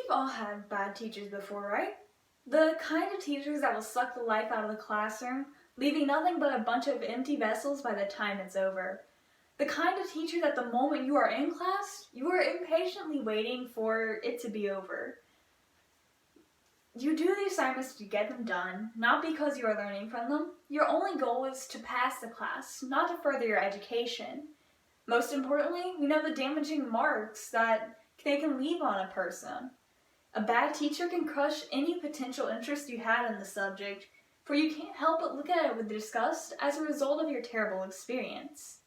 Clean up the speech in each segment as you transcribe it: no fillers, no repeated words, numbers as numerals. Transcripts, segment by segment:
We've all had bad teachers before, right? The kind of teachers that will suck the life out of the classroom, leaving nothing but a bunch of empty vessels by the time it's over. The kind of teacher that the moment you are in class, you are impatiently waiting for it to be over. You do the assignments to get them done, not because you are learning from them. Your only goal is to pass the class, not to further your education. Most importantly, we know the damaging marks that they can leave on a person. A bad teacher can crush any potential interest you had in the subject, for you can't help but look at it with disgust as a result of your terrible experience.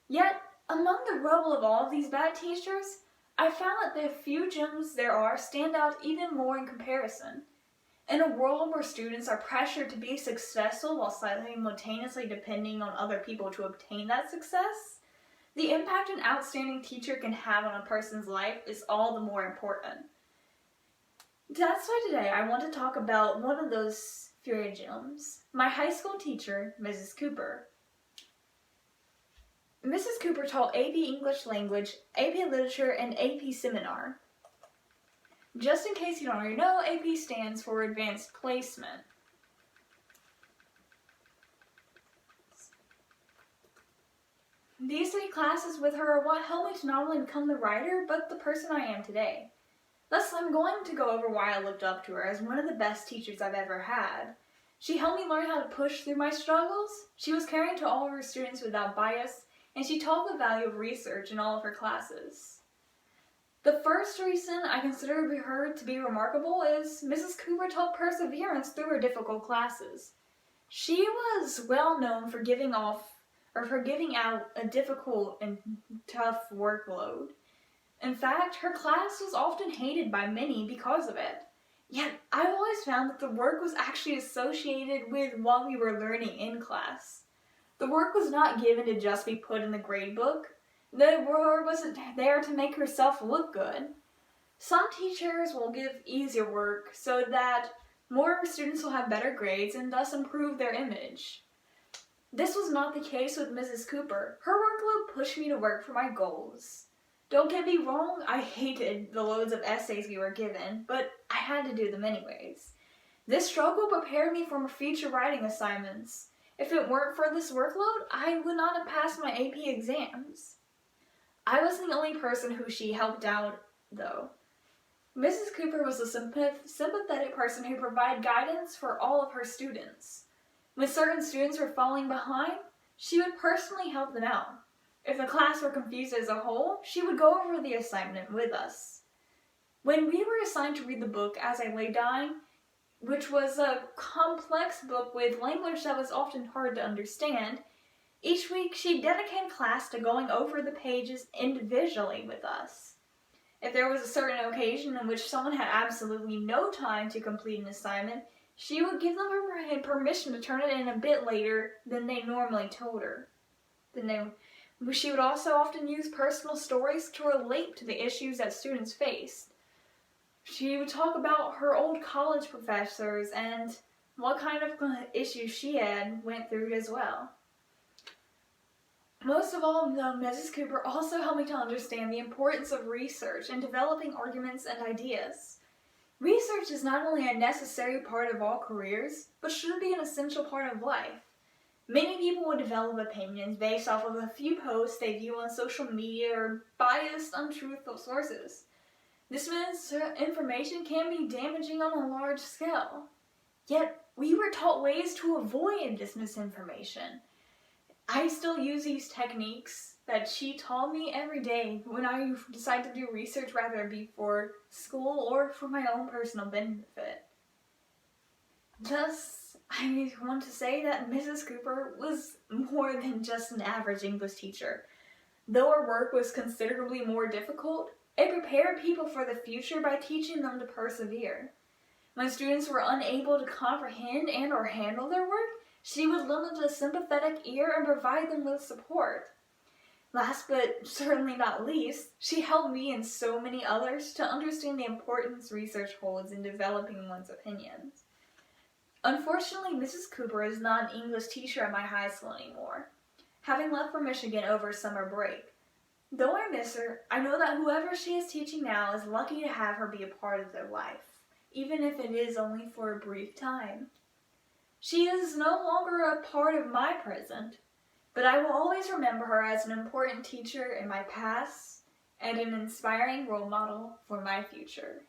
Yet, among the rubble of all of these bad teachers, I found that the few gems there are stand out even more in comparison. In a world where students are pressured to be successful while simultaneously depending on other people to obtain that success, the impact an outstanding teacher can have on a person's life is all the more important. That's why today I want to talk about one of those few gems, my high school teacher, Mrs. Cooper. Mrs. Cooper taught AP English Language, AP Literature, and AP Seminar. Just in case you don't already know, AP stands for Advanced Placement. These 3 classes with her are what helped me to not only become the writer, but the person I am today. Thus, I'm going to go over why I looked up to her as one of the best teachers I've ever had. She helped me learn how to push through my struggles, she was caring to all of her students without bias, and she taught the value of research in all of her classes. The first reason I consider her to be remarkable is Mrs. Cooper taught perseverance through her difficult classes. She was well known for giving out a difficult and tough workload. In fact, her class was often hated by many because of it. Yet, I've always found that the work was actually associated with what we were learning in class. The work was not given to just be put in the grade book. The work wasn't there to make herself look good. Some teachers will give easier work so that more students will have better grades and thus improve their image. This was not the case with Mrs. Cooper. Her workload pushed me to work for my goals. Don't get me wrong, I hated the loads of essays we were given, but I had to do them anyways. This struggle prepared me for my future writing assignments. If it weren't for this workload, I would not have passed my AP exams. I wasn't the only person who she helped out, though. Mrs. Cooper was a sympathetic person who provided guidance for all of her students. When certain students were falling behind, she would personally help them out. If the class were confused as a whole, she would go over the assignment with us. When we were assigned to read the book As I Lay Dying, which was a complex book with language that was often hard to understand, each week she dedicated class to going over the pages individually with us. If there was a certain occasion in which someone had absolutely no time to complete an assignment, she would give them permission to turn it in a bit later than they normally told her. She would also often use personal stories to relate to the issues that students faced. She would talk about her old college professors and what kind of issues she went through as well. Most of all, though, Mrs. Cooper also helped me to understand the importance of research and developing arguments and ideas. Research is not only a necessary part of all careers, but should be an essential part of life. Many people will develop opinions based off of a few posts they view on social media or biased, untruthful sources. This misinformation can be damaging on a large scale. Yet, we were taught ways to avoid this misinformation. I still use these techniques that she taught me every day when I decide to do research, whether it be for school or for my own personal benefit. Thus, I want to say that Mrs. Cooper was more than just an average English teacher. Though her work was considerably more difficult, it prepared people for the future by teaching them to persevere. When students were unable to comprehend and or handle their work, she would lend a sympathetic ear and provide them with support. Last but certainly not least, she helped me and so many others to understand the importance research holds in developing one's opinions. Unfortunately, Mrs. Cooper is not an English teacher at my high school anymore, having left for Michigan over summer break. Though I miss her, I know that whoever she is teaching now is lucky to have her be a part of their life, even if it is only for a brief time. She is no longer a part of my present, but I will always remember her as an important teacher in my past and an inspiring role model for my future.